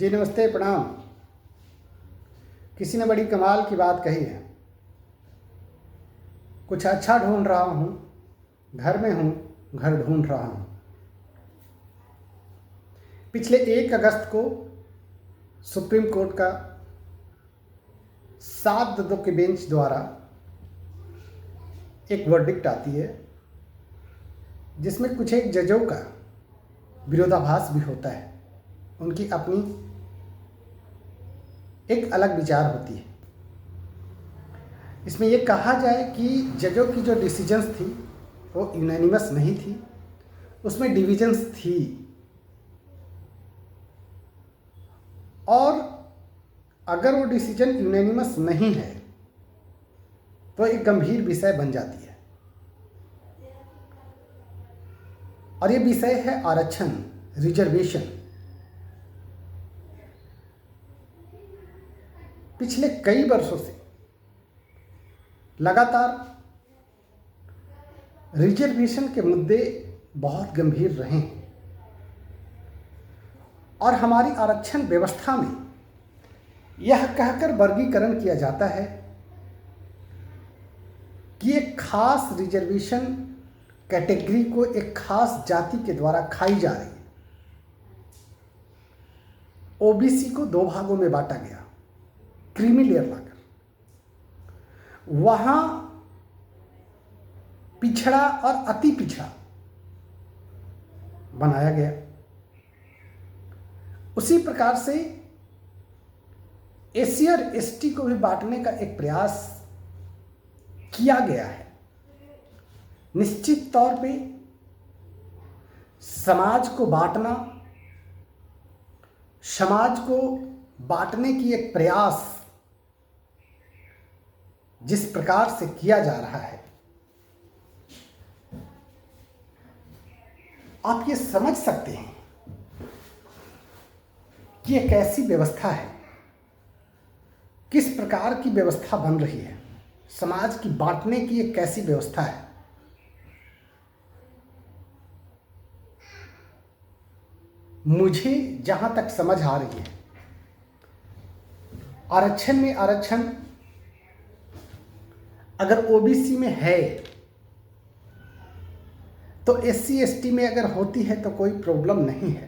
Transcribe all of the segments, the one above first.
जी नमस्ते, प्रणाम। किसी ने बड़ी कमाल की बात कही है। कुछ अच्छा ढूंढ रहा हूँ, घर में हूँ, घर ढूंढ रहा हूँ। पिछले 1 अगस्त को सुप्रीम कोर्ट का 7 के बेंच द्वारा एक वर्डिक्ट आती है, जिसमें कुछ एक जजों का विरोधाभास भी होता है। उनकी अपनी एक अलग विचार होती है। इसमें यह कहा जाए कि जजों की जो डिसीजंस थी वो यूनानिमस नहीं थी, उसमें डिविजन्स थी। और अगर वो डिसीजन यूनानिमस नहीं है तो एक गंभीर विषय बन जाती है। और ये विषय है आरक्षण, रिजर्वेशन। पिछले कई वर्षों से लगातार रिजर्वेशन के मुद्दे बहुत गंभीर रहे हैं और हमारी आरक्षण व्यवस्था में यह कहकर वर्गीकरण किया जाता है कि एक खास रिजर्वेशन कैटेगरी को एक खास जाति के द्वारा खाई जा रही है। ओबीसी को 2 भागों में बांटा गया, क्रीमी लेयर लाकर। वहां पिछड़ा और अति पिछड़ा बनाया गया। उसी प्रकार से एससी और एसटी को भी बांटने का एक प्रयास किया गया है। निश्चित तौर पे समाज को बांटना, समाज को बांटने की एक प्रयास जिस प्रकार से किया जा रहा है, आप ये समझ सकते हैं कि यह कैसी व्यवस्था है, किस प्रकार की व्यवस्था बन रही है। समाज की बांटने की एक कैसी व्यवस्था है। मुझे जहां तक समझ आ रही है, आरक्षण में आरक्षण अगर ओबीसी में है तो एससी एसटी में अगर होती है तो कोई प्रॉब्लम नहीं है।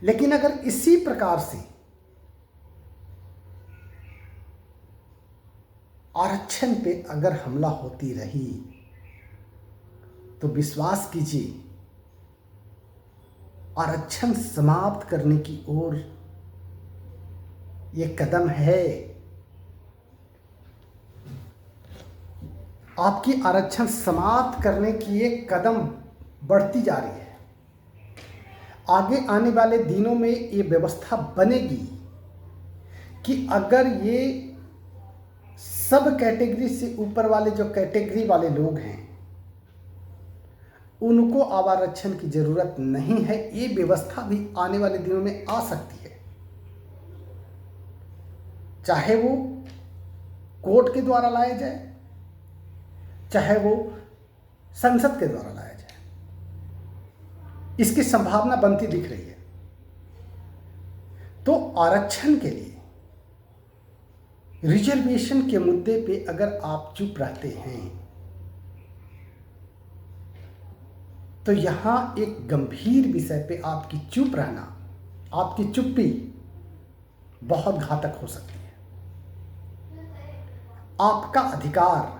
लेकिन अगर इसी प्रकार से आरक्षण पे अगर हमला होती रही तो विश्वास कीजिए, आरक्षण समाप्त करने की ओर ये कदम है। आपकी आरक्षण समाप्त करने की एक कदम बढ़ती जा रही है। आगे आने वाले दिनों में ये व्यवस्था बनेगी कि अगर ये सब कैटेगरी से ऊपर वाले जो कैटेगरी वाले लोग हैं उनको अब आरक्षण की जरूरत नहीं है। ये व्यवस्था भी आने वाले दिनों में आ सकती है, चाहे वो कोर्ट के द्वारा लाया जाए, चाहे वो संसद के द्वारा लाया जाए। इसकी संभावना बनती दिख रही है। तो आरक्षण के लिए, रिजर्वेशन के मुद्दे पे अगर आप चुप रहते हैं तो यहां एक गंभीर विषय पे आपकी चुप रहना, आपकी चुप्पी बहुत घातक हो सकती है। आपका अधिकार,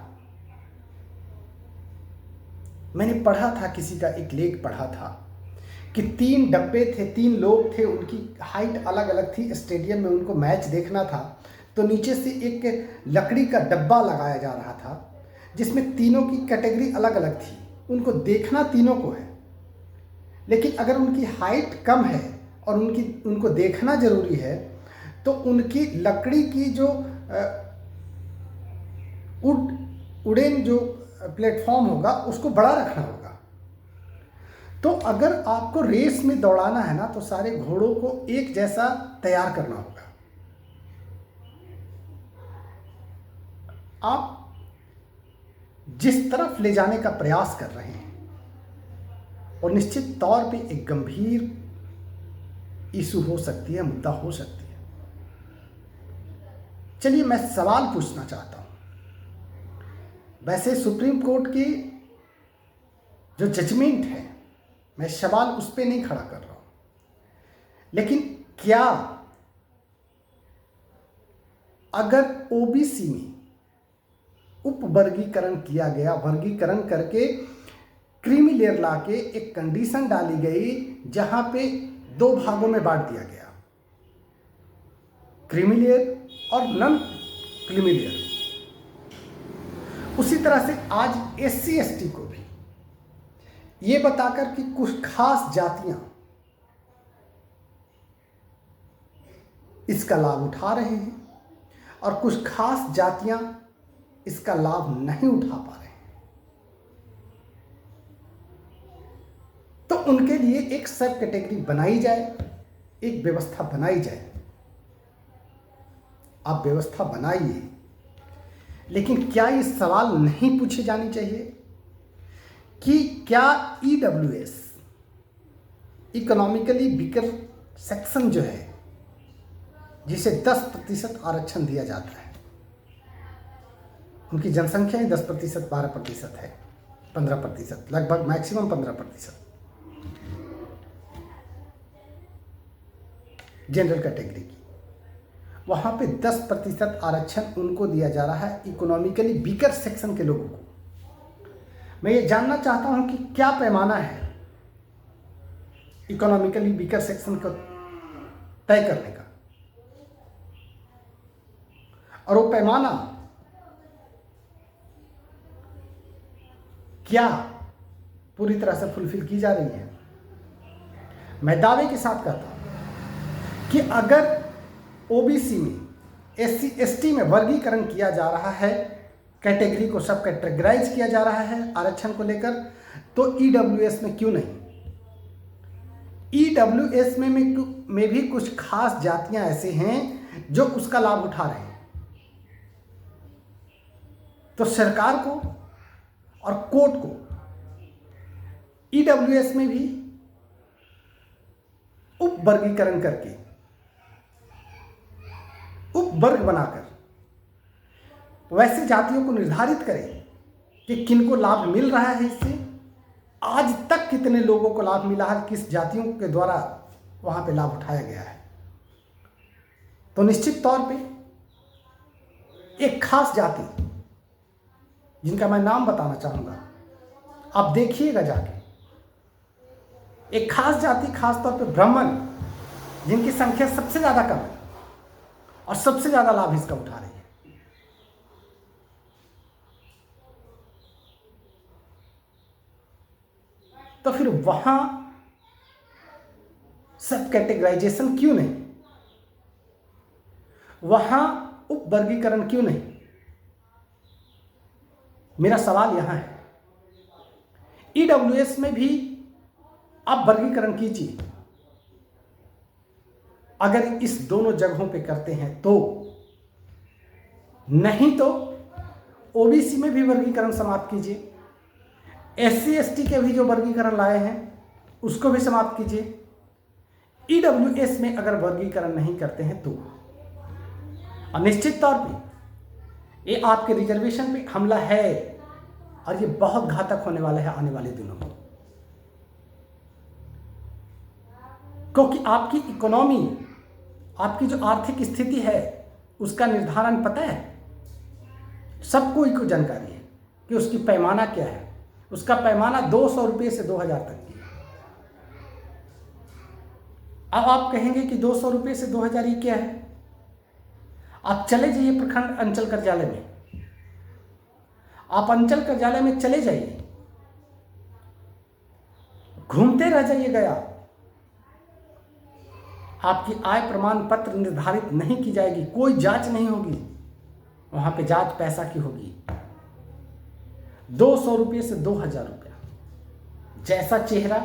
मैंने पढ़ा था, किसी का एक लेख पढ़ा था कि 3 डब्बे थे, 3 लोग थे, उनकी हाइट अलग अलग थी। स्टेडियम में उनको मैच देखना था तो नीचे से एक लकड़ी का डब्बा लगाया जा रहा था जिसमें तीनों की कैटेगरी अलग अलग थी। उनको देखना तीनों को है, लेकिन अगर उनकी हाइट कम है और उनको देखना जरूरी है तो उनकी लकड़ी की जो उड़ेन जो प्लेटफॉर्म होगा उसको बड़ा रखना होगा। तो अगर आपको रेस में दौड़ाना है ना तो सारे घोड़ों को एक जैसा तैयार करना होगा। आप जिस तरफ ले जाने का प्रयास कर रहे हैं और निश्चित तौर पे एक गंभीर इशू हो सकती है, मुद्दा हो सकती है। चलिए मैं सवाल पूछना चाहता हूं। वैसे सुप्रीम कोर्ट की जो जजमेंट है, मैं सवाल उस पर नहीं खड़ा कर रहा हूं, लेकिन क्या अगर ओबीसी में उप वर्गीकरण किया गया, वर्गीकरण करके क्रीमी लेयर लाके एक कंडीशन डाली गई जहां पे 2 भागों में बांट दिया गया, क्रीमी लेयर और नॉन क्रीमी लेयर, उसी तरह से आज एससी एसटी को भी ये बताकर कि कुछ खास जातियां इसका लाभ उठा रहे हैं और कुछ खास जातियां इसका लाभ नहीं उठा पा रहे हैं, तो उनके लिए एक सब कैटेगरी बनाई जाए, एक व्यवस्था बनाई जाए। आप व्यवस्था बनाइए, लेकिन क्या ये सवाल नहीं पूछे जाने चाहिए कि क्या ईडब्ल्यूएस, इकोनॉमिकली वीकर सेक्शन जो है, जिसे 10% आरक्षण दिया जाता है, उनकी जनसंख्या ही 10%, 12% है, 15%, लगभग मैक्सिमम 15% जनरल कैटेगरी की, वहां पे 10% आरक्षण उनको दिया जा रहा है, इकोनॉमिकली वीकर सेक्शन के लोगों को। मैं ये जानना चाहता हूं कि क्या पैमाना है इकोनॉमिकली वीकर सेक्शन को तय करने का, और वो पैमाना क्या पूरी तरह से फुलफिल की जा रही है। मैं दावे के साथ कहता हूं कि अगर ओबीसी में, एससी एसटी में वर्गीकरण किया जा रहा है, कैटेगरी को सब कैटेगराइज किया जा रहा है आरक्षण को लेकर, तो ईडब्ल्यूएस में क्यों नहीं? ईडब्ल्यूएस में भी कुछ खास जातियां ऐसे हैं जो उसका लाभ उठा रहे हैं, तो सरकार को और कोर्ट को ईडब्ल्यूएस में भी उप वर्गीकरण करके, उप वर्ग बनाकर वैसे जातियों को निर्धारित करें कि किनको लाभ मिल रहा है इससे, आज तक कितने लोगों को लाभ मिला है, किस जातियों के द्वारा वहां पे लाभ उठाया गया है। तो निश्चित तौर पे एक खास जाति, जिनका मैं नाम बताना चाहूंगा, आप देखिएगा जाके, एक खास जाति, खास तौर पे ब्राह्मण, जिनकी संख्या सबसे ज्यादा कम है और सबसे ज्यादा लाभ इसका उठा रही है। तो फिर वहां सब कैटेगराइजेशन क्यों नहीं, वहां उप वर्गीकरण क्यों नहीं? मेरा सवाल यहां है। ईडब्ल्यूएस में भी आप वर्गीकरण कीजिए, अगर इस दोनों जगहों पे करते हैं तो, नहीं तो ओबीसी में भी वर्गीकरण समाप्त कीजिए, एससी एसटी के भी जो वर्गीकरण लाए हैं उसको भी समाप्त कीजिए। ईडब्ल्यूएस में अगर वर्गीकरण नहीं करते हैं तो, और निश्चित तौर पे ये आपके रिजर्वेशन पे हमला है और ये बहुत घातक होने वाला है आने वाले दिनों में, क्योंकि आपकी इकोनॉमी, आपकी जो आर्थिक स्थिति है उसका निर्धारण पता है, सबको को जानकारी है कि उसकी पैमाना क्या है। उसका पैमाना 200 रुपये से 2000 तक की है। अब आप कहेंगे कि 200 रुपये से 2000 ये क्या है? आप चले जाइए प्रखंड अंचल कार्यालय में, आप अंचल कार्यालय में चले जाइए, घूमते रह जाइएगा, आपकी आय प्रमाण पत्र निर्धारित नहीं की जाएगी, कोई जांच नहीं होगी, वहां पे जांच पैसा की होगी। 200 रुपये से 2000 रुपया, जैसा चेहरा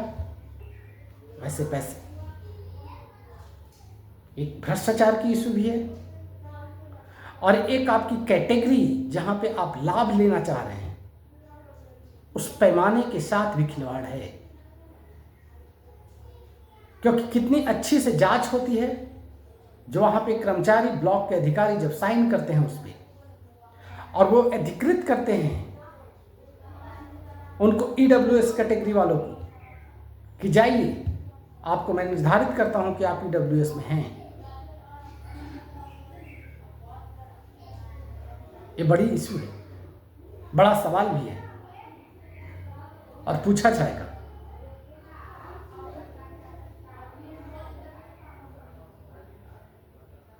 वैसे पैसे। एक भ्रष्टाचार की इशू भी है और एक आपकी कैटेगरी जहां पे आप लाभ लेना चाह रहे हैं उस पैमाने के साथ भी खिलवाड़ है। क्योंकि कितनी अच्छी से जांच होती है, जो वहाँ पे कर्मचारी, ब्लॉक के अधिकारी जब साइन करते हैं उस पर, और वो अधिकृत करते हैं उनको ईडब्ल्यूएस कैटेगरी वालों को कि जाइए, आपको मैं निर्धारित करता हूं कि आप ईडब्ल्यूएस में हैं। ये बड़ी इशू है, बड़ा सवाल भी है और पूछा जाएगा।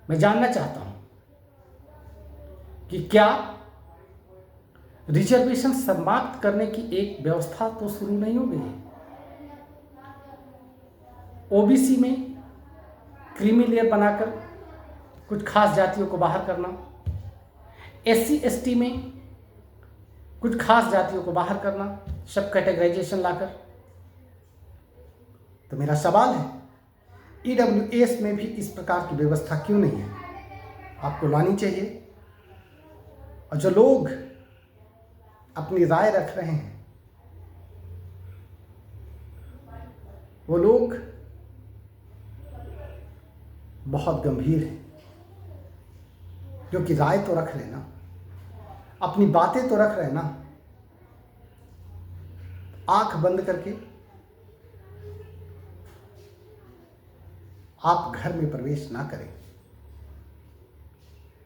मैं जानना चाहता हूं कि क्या रिजर्वेशन समाप्त करने की एक व्यवस्था तो शुरू नहीं हो गई है? ओबीसी में क्रीमी लेयर बनाकर कुछ खास जातियों को बाहर करना, एससी एसटी में कुछ खास जातियों को बाहर करना, सब कैटेगराइजेशन लाकर। तो मेरा सवाल है, ईडब्ल्यूएस में भी इस प्रकार की व्यवस्था क्यों नहीं है? आपको लानी चाहिए। और जो लोग अपनी राय रख रहे हैं, वो लोग बहुत गंभीर है, क्योंकि राय तो रख रहे ना, अपनी बातें तो रख रहे ना। आंख बंद करके आप घर में प्रवेश ना करें।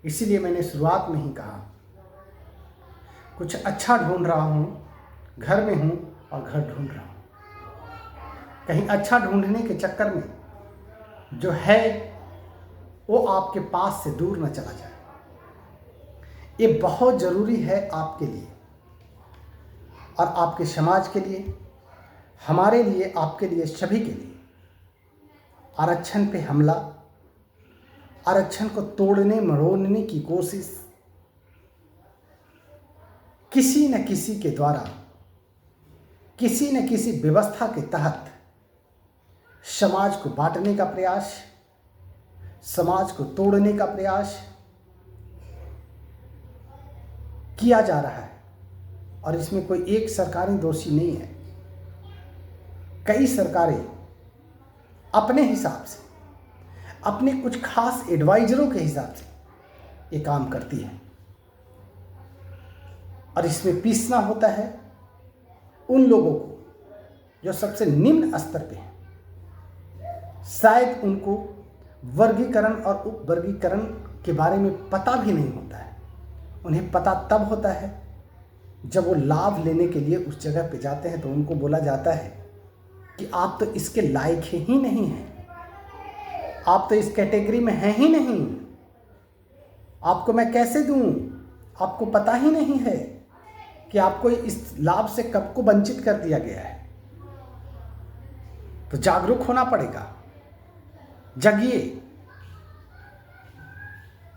इसीलिए मैंने शुरुआत में ही कहा, कुछ अच्छा ढूंढ रहा हूं, घर में हूं और घर ढूंढ रहा हूं। कहीं अच्छा ढूंढने के चक्कर में जो है वो आपके पास से दूर न चला जाए। ये बहुत ज़रूरी है आपके लिए और आपके समाज के लिए, हमारे लिए, आपके लिए, सभी के लिए। आरक्षण पे हमला, आरक्षण को तोड़ने मरोड़ने की कोशिश किसी न किसी के द्वारा, किसी न किसी व्यवस्था के तहत समाज को बांटने का प्रयास, समाज को तोड़ने का प्रयास किया जा रहा है। और इसमें कोई एक सरकारें दोषी नहीं है। कई सरकारें अपने हिसाब से, अपने कुछ खास एडवाइजरों के हिसाब से ये काम करती है। और इसमें पीसना होता है उन लोगों को जो सबसे निम्न स्तर पे हैं। शायद उनको वर्गीकरण और उपवर्गीकरण के बारे में पता भी नहीं होता है। उन्हें पता तब होता है जब वो लाभ लेने के लिए उस जगह पे जाते हैं, तो उनको बोला जाता है कि आप तो इसके लायक ही नहीं हैं, आप तो इस कैटेगरी में हैं ही नहीं, आपको मैं कैसे दूं, आपको पता ही नहीं है कि आपको इस लाभ से कब को वंचित कर दिया गया है। तो जागरूक होना पड़ेगा, जगिए।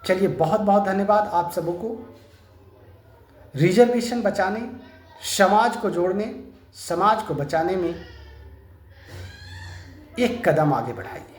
चलिए, बहुत बहुत धन्यवाद आप सबों को। रिजर्वेशन बचाने, समाज को जोड़ने, समाज को बचाने में एक कदम आगे बढ़ाइए।